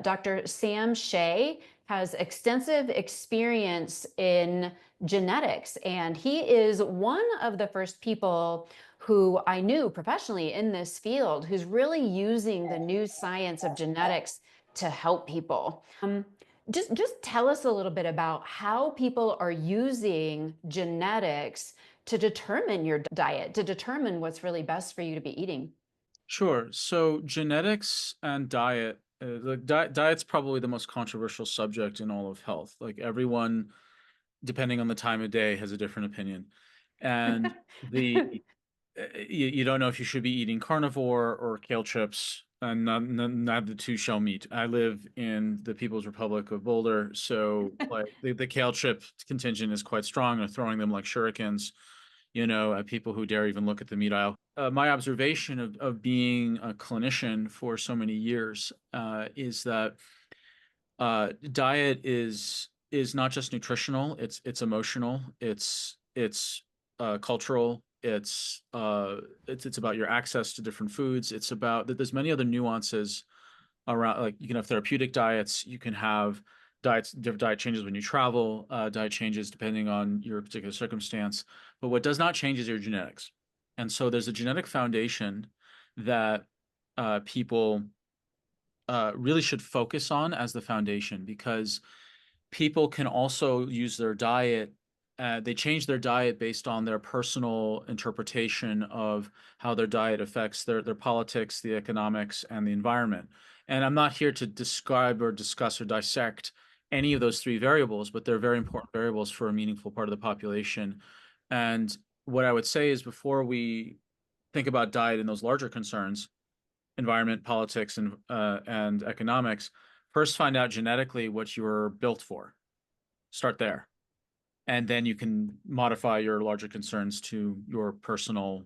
Dr. Sam Shea has extensive experience in genetics, and he is one of the first people who I knew professionally in this field who's really using the new science of genetics to help people. Just tell us a little bit about how people are using genetics to determine your diet, to determine what's really best for you to be eating. Sure. So genetics and diet, diet's probably the most controversial subject in all of health. Like everyone, depending on the time of day, has a different opinion. And the you don't know if you should be eating carnivore or kale chips, and neither the two shall meet. I live in the People's Republic of Boulder, so like the kale chip contingent is quite strong. They're throwing them like shurikens, at people who dare even look at the meat aisle. My observation of being a clinician for so many years is that diet is not just nutritional, it's emotional, it's cultural, it's about your access to different foods. It's about that there's many other nuances around, like you can have therapeutic diets, you can have different diet changes when you travel, diet changes depending on your particular circumstance. But what does not change is your genetics. And so there's a genetic foundation that people really should focus on as the foundation, because people can also use their diet. They change their diet based on their personal interpretation of how their diet affects their politics, the economics, and the environment. And I'm not here to describe or discuss or dissect any of those three variables, but they're very important variables for a meaningful part of the population. And what I would say is, before we think about diet and those larger concerns, environment, politics, and economics, first find out genetically what you're built for. Start there, and then you can modify your larger concerns to your personal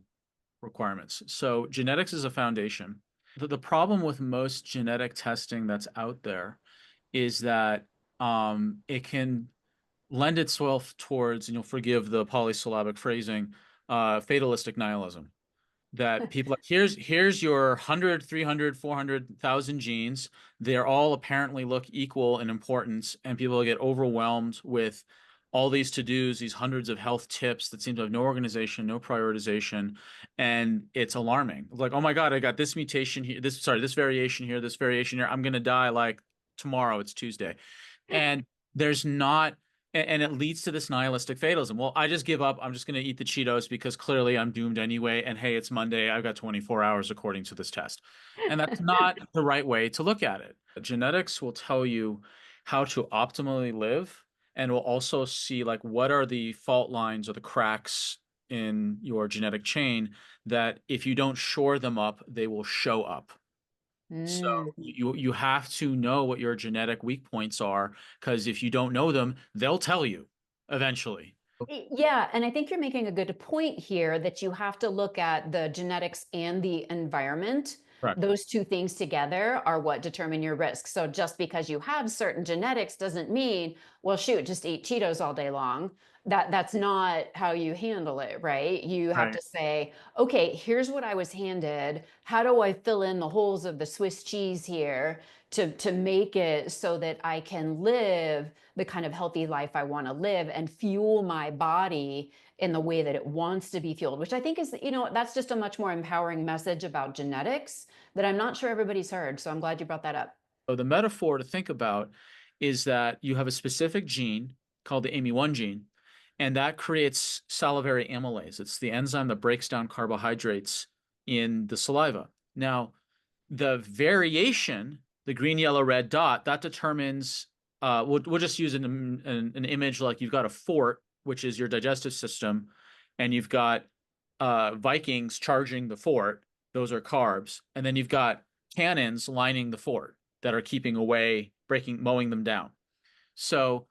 requirements. So genetics is a foundation. The problem with most genetic testing that's out there is that it can lend itself towards, and you'll forgive the polysyllabic phrasing, fatalistic nihilism. That people like, here's your 100, 300, 400,000 genes. They're all apparently look equal in importance, and people get overwhelmed with all these to-dos, these hundreds of health tips that seem to have no organization, no prioritization, and it's alarming. Like, oh my God, I got this mutation here, this variation here, this variation here. I'm gonna die like tomorrow. It's Tuesday. And there's not, and it leads to this nihilistic fatalism. Well, I just give up. I'm just going to eat the Cheetos because clearly I'm doomed anyway. And hey, it's Monday. I've got 24 hours according to this test. And that's not the right way to look at it. Genetics will tell you how to optimally live, and will also see like what are the fault lines or the cracks in your genetic chain that if you don't shore them up, they will show up. So Mm. you have to know what your genetic weak points are, because if you don't know them, they'll tell you eventually. Yeah, and I think you're making a good point here that you have to look at the genetics and the environment. Correct. Those two things together are what determine your risk. So just because you have certain genetics doesn't mean, well, shoot, just eat Cheetos all day long. That's not how you handle it, right? You have Right. to say, okay, here's what I was handed. How do I fill in the holes of the Swiss cheese here to make it so that I can live the kind of healthy life I want to live and fuel my body in the way that it wants to be fueled, which I think is, that's just a much more empowering message about genetics that I'm not sure everybody's heard. So I'm glad you brought that up. So the metaphor to think about is that you have a specific gene called the AMY1 gene, and that creates salivary amylase. It's the enzyme that breaks down carbohydrates in the saliva. Now, the variation, the green, yellow, red dot, that determines, we'll just use an image like you've got a fort, which is your digestive system, and you've got Vikings charging the fort. Those are carbs. And then you've got cannons lining the fort that are keeping away, mowing them down. So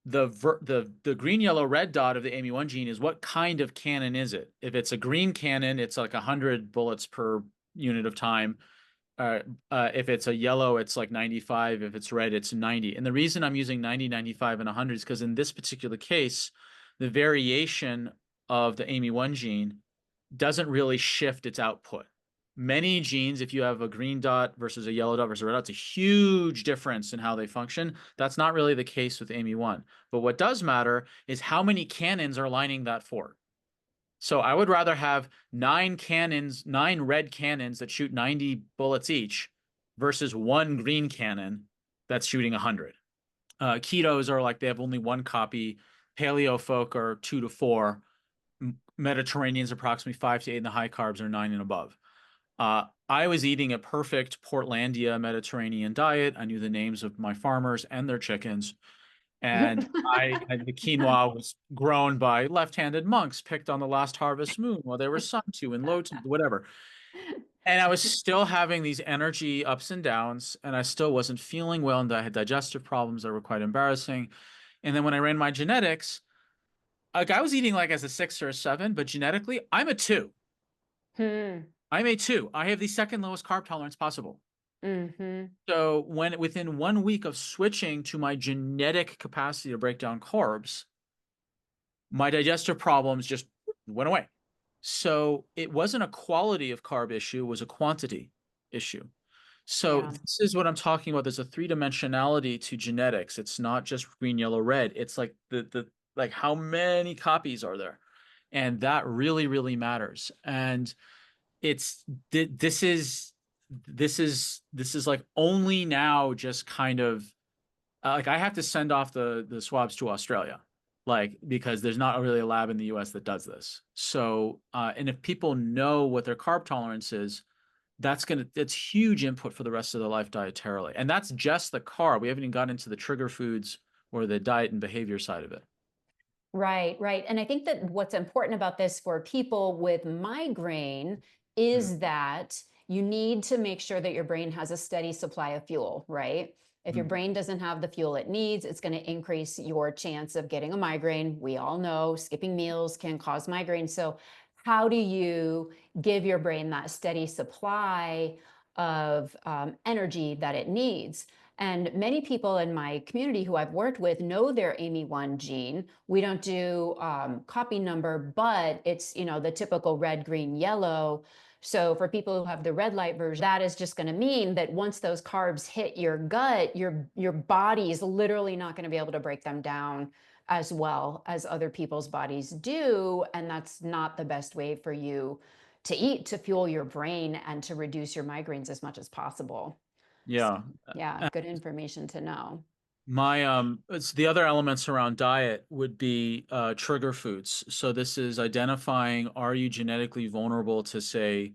the green, yellow, red dot of the AMY1 gene is what kind of cannon is it? If it's a green cannon, it's like 100 bullets per unit of time. If it's a yellow, it's like 95. If it's red, it's 90. And the reason I'm using 90, 95, and 100 is because in this particular case, the variation of the AMY1 gene doesn't really shift its output. Many genes, if you have a green dot versus a yellow dot versus a red dot, it's a huge difference in how they function. That's not really the case with AMY1. But what does matter is how many cannons are lining that fort. So I would rather have 9 cannons, 9 red cannons that shoot 90 bullets each versus one green cannon that's shooting 100. Ketos are like they have only one copy. Paleo folk are 2 to 4. Mediterraneans approximately 5 to 8, and the high carbs are 9 and above. I was eating a perfect Portlandia Mediterranean diet. I knew the names of my farmers and their chickens. And the quinoa was grown by left-handed monks picked on the last harvest moon while they were sun to and low to whatever. And I was still having these energy ups and downs, and I still wasn't feeling well, and I had digestive problems that were quite embarrassing. And then when I ran my genetics, like I was eating like as a 6 or a 7, but genetically, I'm a 2. Hmm. I'm a 2. I have the second lowest carb tolerance possible. Mm-hmm. So when within 1 week of switching to my genetic capacity to break down carbs, my digestive problems just went away. So it wasn't a quality of carb issue, it was a quantity issue. So Yeah. this is what I'm talking about. There's a three-dimensionality to genetics. It's not just green, yellow, red. It's like the like how many copies are there? And that really, really matters. And it's this is like only now just kind of like I have to send off the swabs to Australia, like because there's not really a lab in the US that does this. So and if people know what their carb tolerance is, that's huge input for the rest of their life dietarily. And that's just the carb. We haven't even gotten into the trigger foods or the diet and behavior side of it. Right, right. And I think that what's important about this for people with migraine is Mm, that you need to make sure that your brain has a steady supply of fuel, right? If your mm. brain doesn't have the fuel it needs, it's going to increase your chance of getting a migraine. We all know skipping meals can cause migraine. So, how do you give your brain that steady supply of energy that it needs? And many people in my community who I've worked with know their AMY1 gene. We don't do copy number, but it's, the typical red, green, yellow. So for people who have the red light version, that is just going to mean that once those carbs hit your gut, your body is literally not going to be able to break them down as well as other people's bodies do. And that's not the best way for you to eat to fuel your brain and to reduce your migraines as much as possible. So, Yeah. yeah, good information to know. My it's the other elements around diet would be trigger foods. So this is identifying are you genetically vulnerable to say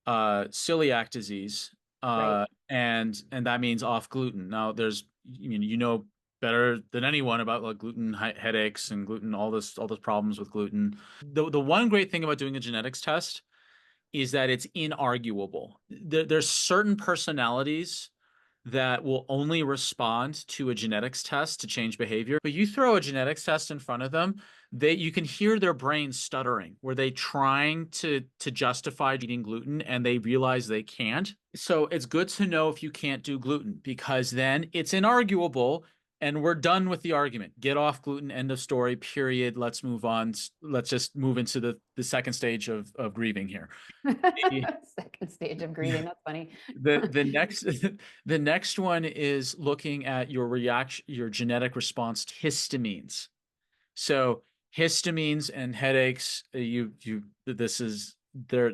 celiac disease Right. and that means off gluten. Now there's you know better than anyone about like gluten headaches and gluten all those problems with gluten. The one great thing about doing a genetics test is that it's inarguable. There's certain personalities that will only respond to a genetics test to change behavior. But you throw a genetics test in front of them, you can hear their brains stuttering. Were they trying to justify eating gluten and they realize they can't? So it's good to know if you can't do gluten because then it's inarguable and we're done with the argument. Get off gluten, end of story, period. Let's move on. Let's just move into the second stage of grieving here. Second stage of grieving. That's funny. The next the next one is looking at your reaction, your genetic response to histamines. So histamines and headaches, you this is there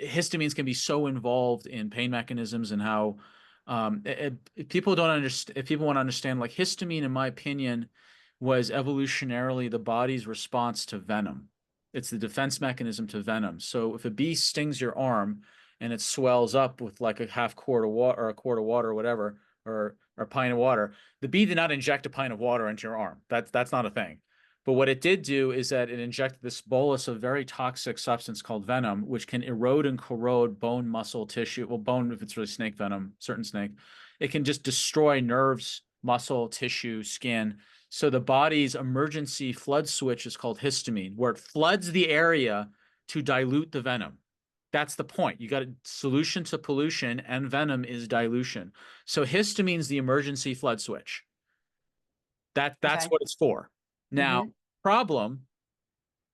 histamines can be so involved in pain mechanisms and how if people don't understand if people want to understand like histamine in my opinion was evolutionarily the body's response to venom. It's the defense mechanism to venom. So if a bee stings your arm and it swells up with like a half quart of water or a quart of water or whatever or a pint of water, the bee did not inject a pint of water into your arm. That's not a thing. But what it did do is that it injected this bolus of very toxic substance called venom, which can erode and corrode bone, muscle, tissue. Well, bone, if it's really snake venom, certain snake, it can just destroy nerves, muscle, tissue, skin. So the body's emergency flood switch is called histamine, where it floods the area to dilute the venom. That's the point. You got a solution to pollution, and venom is dilution. So histamine's the emergency flood switch. That's Okay. what it's for. Now, Hmm. problem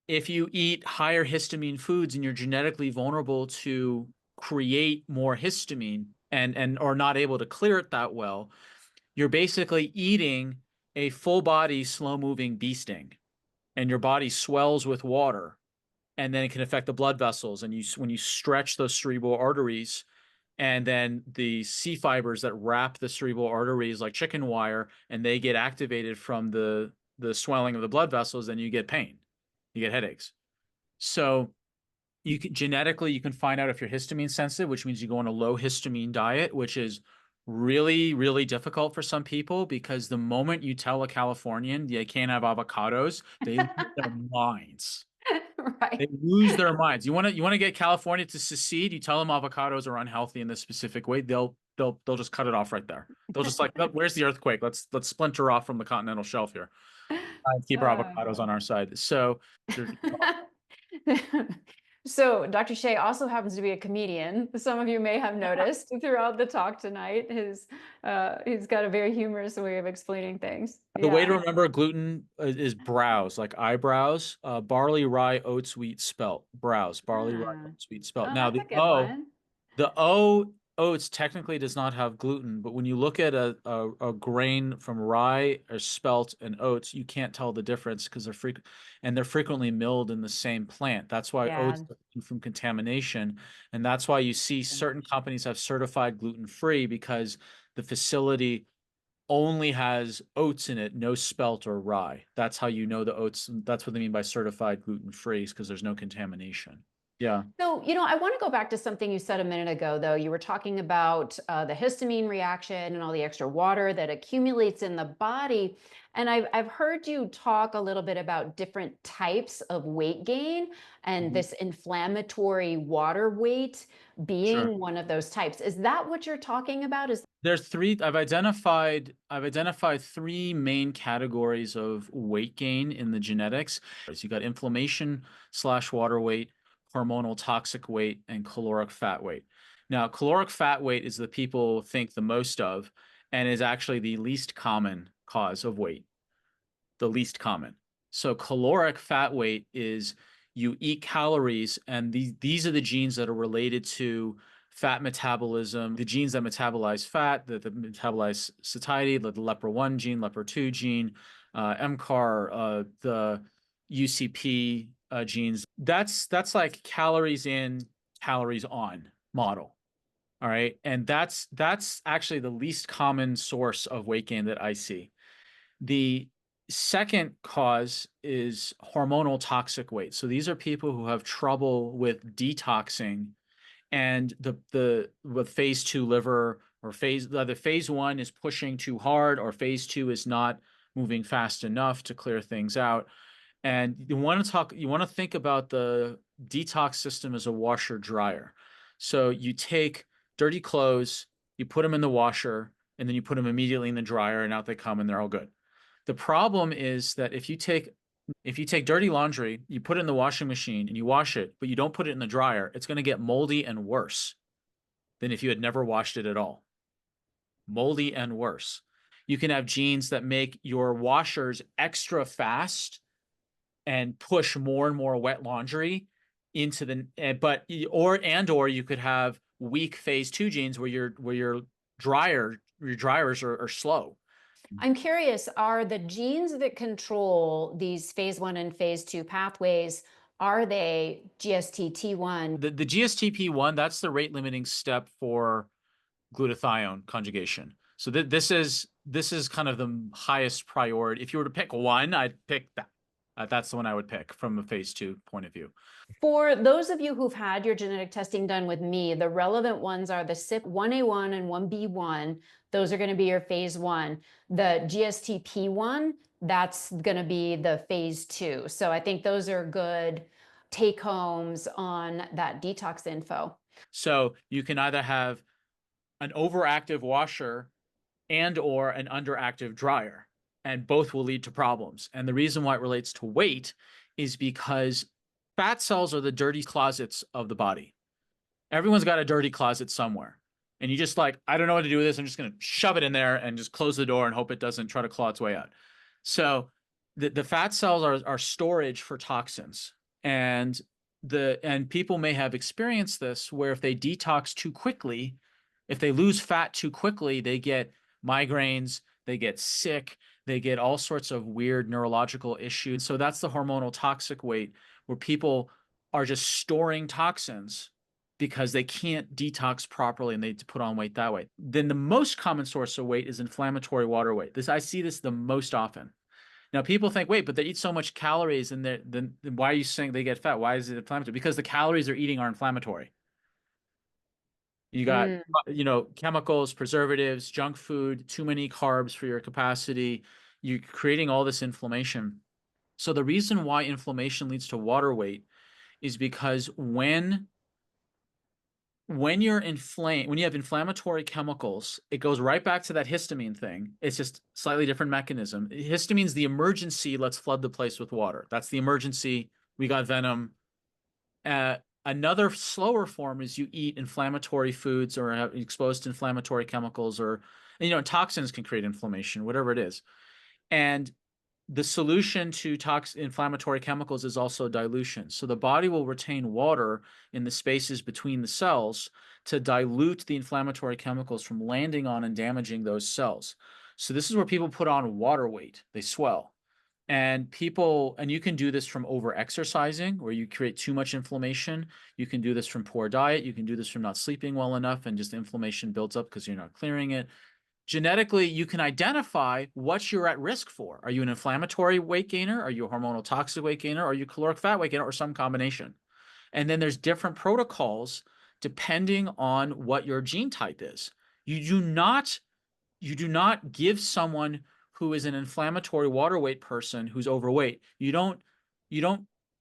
if you eat higher histamine foods and you're genetically vulnerable to create more histamine and or not able to clear it that well, you're basically eating a full body, slow moving bee sting, and your body swells with water, and then it can affect the blood vessels. And when you stretch those cerebral arteries, and then the C fibers that wrap the cerebral arteries like chicken wire, and they get activated from the swelling of the blood vessels, then you get pain, you get headaches. So genetically you can find out if you're histamine sensitive, which means you go on a low histamine diet, which is really, really difficult for some people because the moment you tell a Californian they can't have avocados, they lose their minds. They Right. lose their minds. You want to get California to secede, you tell them avocados are unhealthy in this specific way, they'll just cut it off right there. They'll just like, "Oh, where's the earthquake? Let's splinter off from the continental shelf here. And keep our Uh, avocados on our side." So So, Dr. Shea also happens to be a comedian. Some of you may have noticed throughout the talk tonight. He's got a very humorous way of explaining things. the way to Yeah. remember gluten is brows, like eyebrows, barley, rye, oats, wheat, spelt. Brows, barley, rye, Ah. oats, wheat, spelt. Oh, Now that's a good one. The O oats technically does not have gluten, but when you look at a grain from rye or spelt and oats, you can't tell the difference because they're frequently milled in the same plant. That's why oats Yeah. are immune from contamination, and that's why you see certain companies have certified gluten-free because the facility only has oats in it, no spelt or rye. That's how you know the oats. That's what they mean by certified gluten-free, because there's no contamination. Yeah. So, I want to go back to something you said a minute ago, though. You were talking about the histamine reaction and all the extra water that accumulates in the body. And I've heard you talk a little bit about different types of weight gain and Mhm. this inflammatory water weight Sure. being one of those types. Is that what you're talking about? Is There's three. I've identified three main categories of weight gain in the genetics. So you got inflammation slash water weight, hormonal toxic weight, and caloric fat weight. Now, caloric fat weight is the people think the most of, and is actually the least common cause of weight, the least common. So caloric fat weight is you eat calories, and these are the genes that are related to fat metabolism, the genes that metabolize fat, that metabolize satiety, like the LEPR1 gene, LEPR2 gene, mCAR, the UCP genes. That's like calories in, calories on model. All right. And that's actually the least common source of weight gain that I see. The second cause is hormonal toxic weight. So these are people who have trouble with detoxing, and the with phase two liver, or the phase one is pushing too hard, or phase two is not moving fast enough to clear things out. And you want to think about the detox system as a washer dryer. So you take dirty clothes, you put them in the washer, and then you put them immediately in the dryer, and out they come, and they're all good. The problem is that if you take dirty laundry, you put it in the washing machine and you wash it, but you don't put it in the dryer, it's going to get moldy and worse than if you had never washed it at all. Moldy and worse. You can have genes that make your washers extra fast and push more and more wet laundry into or you could have weak phase two genes where your dryers are slow. I'm curious, are the genes that control these phase one and phase two pathways, are they GST1? The GSTP1, that's the rate limiting step for glutathione conjugation. So this is kind of the highest priority. If you were to pick one, I'd pick that. That's the one I would pick from a phase two point of view. For those of you who've had your genetic testing done with me, the relevant ones are the CYP1A1 and 1B1. Those are going to be your phase one. The GSTP1, that's going to be the phase two. So I think those are good take homes on that detox info. So you can either have an overactive washer and or an underactive dryer, and both will lead to problems. And the reason why it relates to weight is because fat cells are the dirty closets of the body. Everyone's got a dirty closet somewhere. And you just like, I don't know what to do with this. I'm just going to shove it in there and just close the door and hope it doesn't try to claw its way out. So the fat cells are storage for toxins. And and people may have experienced this where if they detox too quickly, if they lose fat too quickly, they get migraines, they get sick, they get all sorts of weird neurological issues. So that's the hormonal toxic weight, where people are just storing toxins because they can't detox properly and they put on weight that way. Then the most common source of weight is inflammatory water weight. This I see this the most often. Now people think, wait, but they eat so much calories and then why are you saying they get fat? Why is it inflammatory? Because the calories they're eating are inflammatory. You got, Mm, chemicals, preservatives, junk food, too many carbs for your capacity. You're creating all this inflammation. So the reason why inflammation leads to water weight is because when you're inflamed, when you have inflammatory chemicals, it goes right back to that histamine thing. It's just slightly different mechanism. Histamine's the emergency, let's flood the place with water. That's the emergency. We got venom. Another slower form is you eat inflammatory foods or have exposed to inflammatory chemicals or, toxins can create inflammation, whatever it is. And the solution to inflammatory chemicals is also dilution. So the body will retain water in the spaces between the cells to dilute the inflammatory chemicals from landing on and damaging those cells. So this is where people put on water weight. They swell. And you can do this from over exercising, where you create too much inflammation. You can do this from poor diet. You can do this from not sleeping well enough and just inflammation builds up because you're not clearing it. Genetically, you can identify what you're at risk for. Are you an inflammatory weight gainer? Are you a hormonal toxic weight gainer? Are you caloric fat weight gainer or some combination? And then there's different protocols depending on what your gene type is. You do not you do not give someone who is an inflammatory water weight person who's overweight. You don't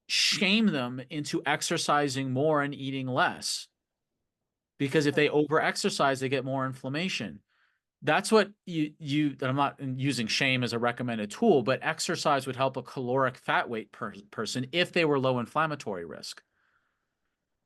shame them into exercising more and eating less because if they over exercise, they get more inflammation. That's what I'm not using shame as a recommended tool, but exercise would help a caloric fat weight person if they were low inflammatory risk.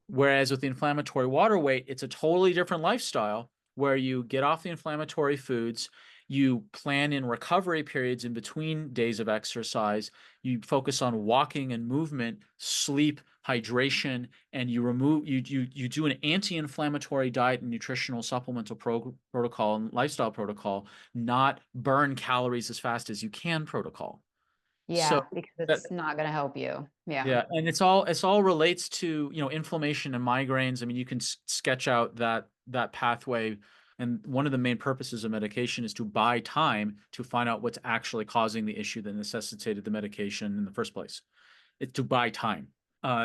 Whereas with the inflammatory water weight, it's a totally different lifestyle where you get off the inflammatory foods, you plan in recovery periods in between days of exercise, you focus on walking and movement, sleep, hydration, and you do an anti-inflammatory diet and nutritional supplemental protocol and lifestyle protocol, not burn calories as fast as you can protocol. So yeah, because that it's not going to help you. Yeah. yeah, and it's all relates to, inflammation and migraines. I mean, you can sketch out that pathway, and one of the main purposes of medication is to buy time to find out what's actually causing the issue that necessitated the medication in the first place. It's to buy time.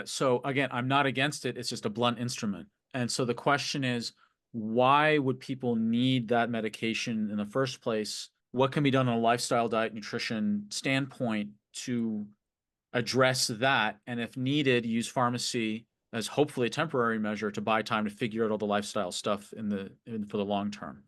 So again, I'm not against it. It's just a blunt instrument. And so the question is, why would people need that medication in the first place? What can be done on a lifestyle, diet, nutrition standpoint to address that, and if needed, use pharmacy as hopefully a temporary measure to buy time to figure out all the lifestyle stuff for the long term.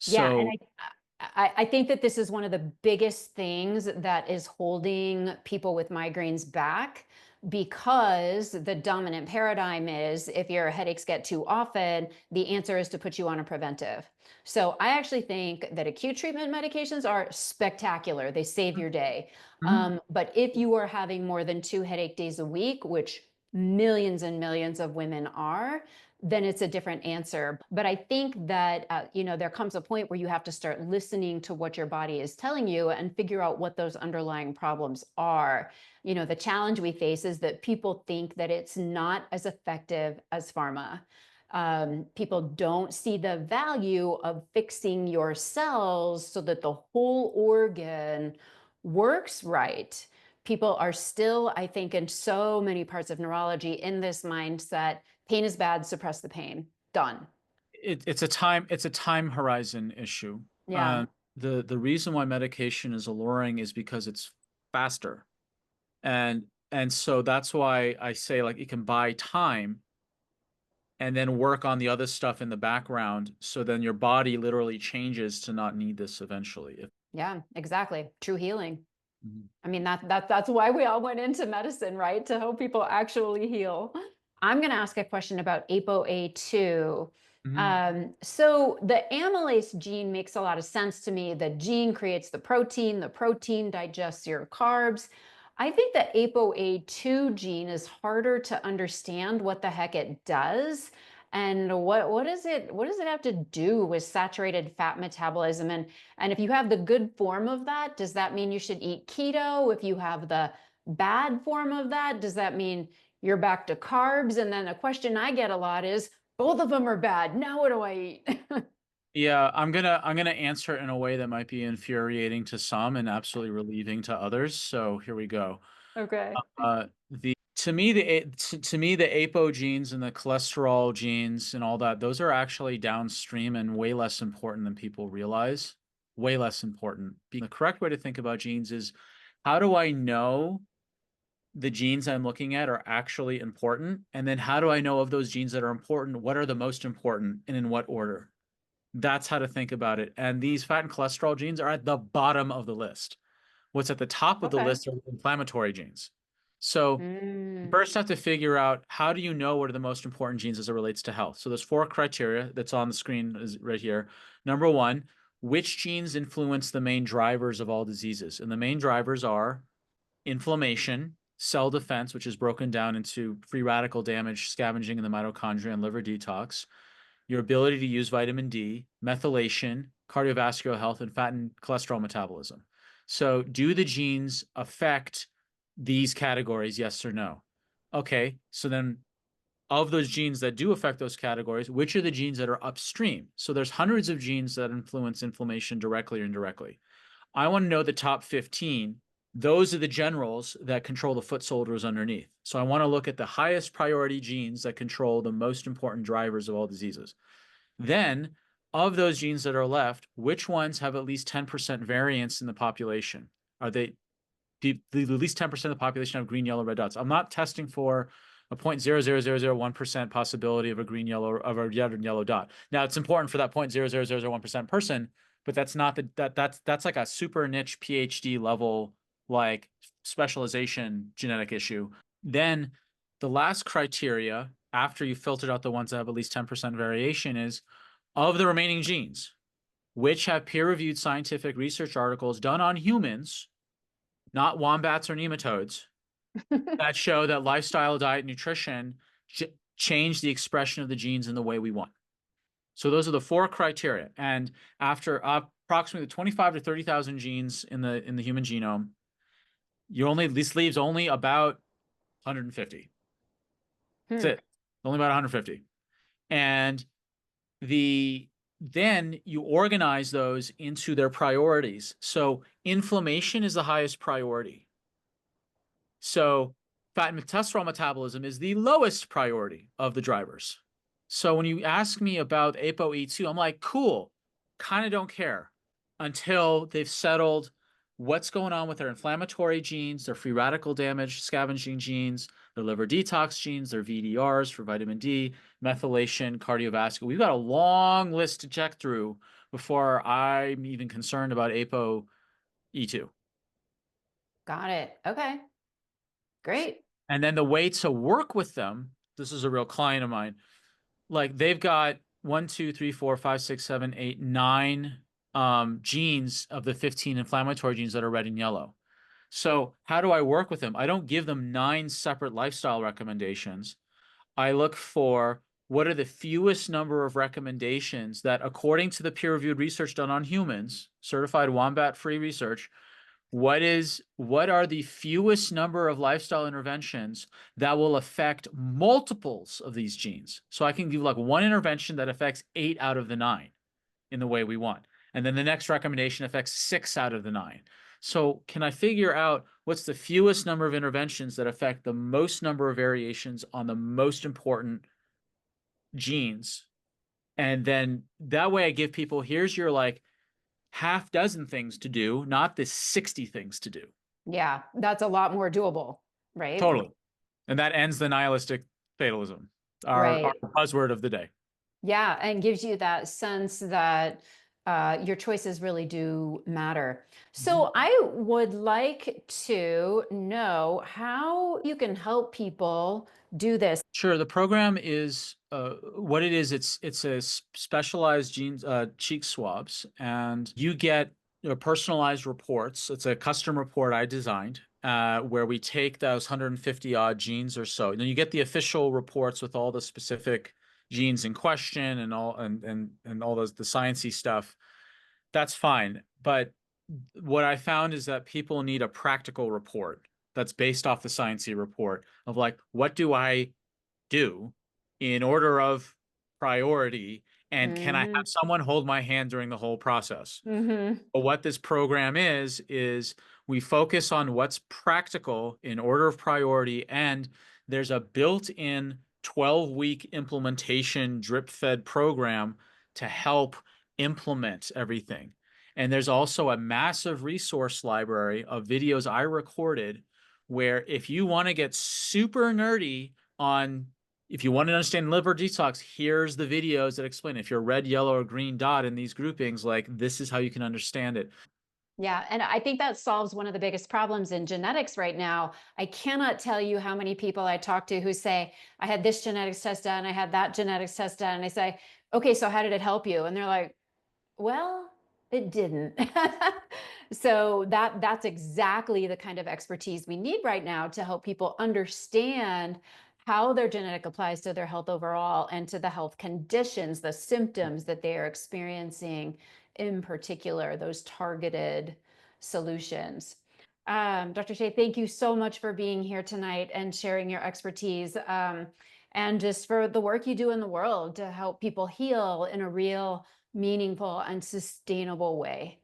Yeah, and So I think that this is one of the biggest things that is holding people with migraines back, because the dominant paradigm is if your headaches get too often, the answer is to put you on a preventive. So I actually think that acute treatment medications are spectacular. They save your day. mhm, But if you are having more than 2 headache days a week, which millions and millions of women are, then it's a different answer. But I think that, there comes a point where you have to start listening to what your body is telling you and figure out what those underlying problems are. The challenge we face is that people think that it's not as effective as pharma. People don't see the value of fixing your cells so that the whole organ works right. People are still, I think, in so many parts of neurology in this mindset: pain is bad, suppress the pain. Done. it's a time horizon issue. Yeah. The reason why medication is alluring is because it's faster, and so that's why I say like it can buy time and then work on the other stuff in the background, so then your body literally changes to not need this eventually. Yeah, exactly. True healing. Mhm. I mean, that's why we all went into medicine, right? To help people actually heal. I'm going to ask a question about ApoA2. Mhm. So the amylase gene makes a lot of sense to me. The gene creates the protein digests your carbs. I think the ApoA2 gene is harder to understand what the heck it does. And what does it have to do with saturated fat metabolism? And if you have the good form of that, does that mean you should eat keto? If you have the bad form of that, does that mean you're back to carbs? And then a question I get a lot is, both of them are bad. Now what do I eat? Yeah, I'm gonna answer it in a way that might be infuriating to some and absolutely relieving to others. So here we go. Okay. The to me to me the apo genes and the cholesterol genes and all that, those are actually downstream and way less important than people realize. Way less important. The correct way to think about genes is, how do I know the genes I'm looking at are actually important? And then how do I know of those genes that are important, what are the most important and in what order? That's how to think about it. And these fat and cholesterol genes are at the bottom of the list. What's at the top of the Okay. list are inflammatory genes. So you Mm. first have to figure out, how do you know what are the most important genes as it relates to health? So there's four criteria that's on the screen is right here. Number one, which genes influence the main drivers of all diseases? And the main drivers are inflammation, cell defense, which is broken down into free radical damage, scavenging in the mitochondria, and liver detox, your ability to use vitamin D, methylation, cardiovascular health, and fat and cholesterol metabolism. So, do the genes affect these categories, yes or no? Okay, so then of those genes that do affect those categories, which are the genes that are upstream? So there's hundreds of genes that influence inflammation directly or indirectly. I want to know the top 15. Those are the generals that control the foot soldiers underneath. So I want to look at the highest priority genes that control the most important drivers of all diseases. Then, of those genes that are left, which ones have at least 10% variance in the population? Are they at least 10% of the population have green, yellow, red dots? I'm not testing for a 0.00001% possibility of a green, yellow, of a red and yellow dot. Now, it's important for that 0.00001% person, but that's not that's like a super niche PhD level, like, specialization genetic issue. Then the last criteria, after you filtered out the ones that have at least 10% variation, is, of the remaining genes, which have peer-reviewed scientific research articles done on humans, not wombats or nematodes, that show that lifestyle, diet, nutrition change the expression of the genes in the way we want. So those are the four criteria. And after approximately 25 to 30,000 genes in the human genome, this leaves only about 150. Hmm. That's it. Only about 150. And then you organize those into their priorities. So inflammation is the highest priority. So fat and cholesterol metabolism is the lowest priority of the drivers. So when you ask me about ApoE2, I'm like, cool, kind of don't care until they've settled what's going on with their inflammatory genes, their free radical damage scavenging genes, their liver detox genes, their VDRs for vitamin D, methylation, cardiovascular. We've got a long list to check through before I'm even concerned about ApoE2. Got it. Okay. Great. And then the way to work with them, this is a real client of mine. Like, they've got one, two, three, four, five, six, seven, eight, nine genes of the 15 inflammatory genes that are red and yellow. So how do I work with them? I don't give them nine separate lifestyle recommendations. I look for, what are the fewest number of recommendations that, according to the peer-reviewed research done on humans, certified wombat-free research, what are the fewest number of lifestyle interventions that will affect multiples of these genes? So I can give like one intervention that affects 8 out of the 9 in the way we want. And then the next recommendation affects 6 out of the 9. So can I figure out what's the fewest number of interventions that affect the most number of variations on the most important genes? And then that way I give people, here's your like half dozen things to do, not the 60 things to do. Yeah, that's a lot more doable, right? Totally. And that ends the nihilistic fatalism, our Right. buzzword of the day. Yeah, and gives you that sense that your choices really do matter. Mhm. So I would like to know how you can help people do this. Sure. The program is what it is. It's a specialized genes cheek swabs, and you get personalized reports. It's a custom report I designed, where we take those 150 odd genes or so. And then you get the official reports with all the specific genes in question and all those the sciencey stuff. That's fine. But what I found is that people need a practical report that's based off the sciencey report of like, what do I do in order of priority? And can I have Hmm. someone hold my hand during the whole process? Hmm. But what this program is we focus on what's practical in order of priority, and there's a built-in 12-week implementation drip-fed program to help implement everything. And there's also a massive resource library of videos I recorded where if you want to get super nerdy on if you want to understand liver detox, here's the videos that explain. If you're red, yellow, or green dot in these groupings, like this is how you can understand it. Yeah, and I think that solves one of the biggest problems in genetics right now. I cannot tell you how many people I talk to who say, I had this genetics test done, I had that genetics test done. And I say, okay, so how did it help you? And they're like, well, it didn't. So that's exactly the kind of expertise we need right now to help people understand how their genetic applies to their health overall and to the health conditions, the symptoms that they are experiencing in particular, those targeted solutions. Dr. Shea, thank you so much for being here tonight and sharing your expertise, and just for the work you do in the world to help people heal in a real, meaningful, and sustainable way.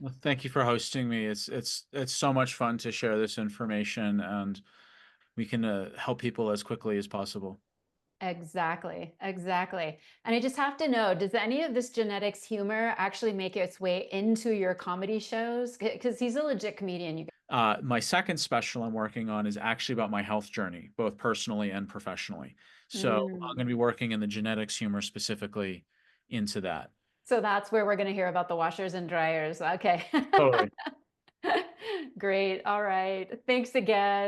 Well, thank you for hosting me. It's so much fun to share this information, and we can help people as quickly as possible. Exactly, exactly. And I just have to know, does any of this genetics humor actually make its way into your comedy shows? Because he's a legit comedian, you guys. My second special I'm working on is actually about my health journey, both personally and professionally. So I'm Mm. going to be working in the genetics humor specifically into that. So that's where we're going to hear about the washers and dryers. Okay. Totally. Great. All right. Thanks again.